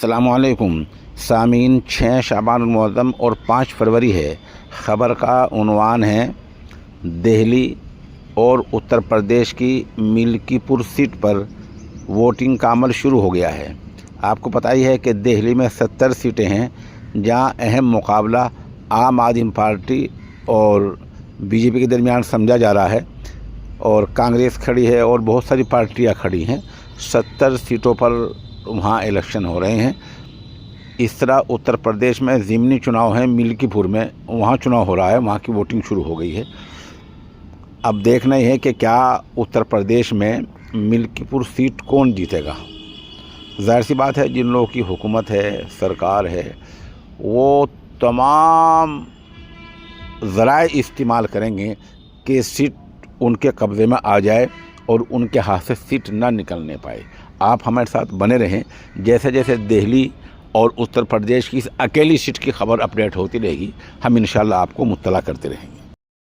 अस्सलामुअलैकुम सामीन। 6 शाबान मुअज़्ज़म और 5 फरवरी है। ख़बर का उन्वान है दिल्ली और उत्तर प्रदेश की मिल्कीपुर सीट पर वोटिंग का अमल शुरू हो गया है। आपको पता ही है कि दिल्ली में 70 सीटें हैं जहां अहम मुकाबला आम आदमी पार्टी और बीजेपी के दरमियान समझा जा रहा है और कांग्रेस खड़ी है और बहुत सारी पार्टियां खड़ी हैं। 70 सीटों पर वहाँ इलेक्शन हो रहे हैं। इस तरह उत्तर प्रदेश में ज़िमनी चुनाव है, मिल्कीपुर में वहाँ चुनाव हो रहा है, वहाँ की वोटिंग शुरू हो गई है। अब देखना ही है कि क्या उत्तर प्रदेश में मिल्कीपुर सीट कौन जीतेगा। जाहिर सी बात है, जिन लोगों की हुकूमत है, सरकार है, वो तमाम ज़राए इस्तेमाल करेंगे कि सीट उनके कब्ज़े में आ जाए और उनके हाथ से सीट ना निकलने पाए। आप हमारे साथ बने रहें। जैसे जैसे दिल्ली और उत्तर प्रदेश की इस अकेली सीट की खबर अपडेट होती रहेगी, हम इंशाल्लाह आपको मुत्तला करते रहेंगे।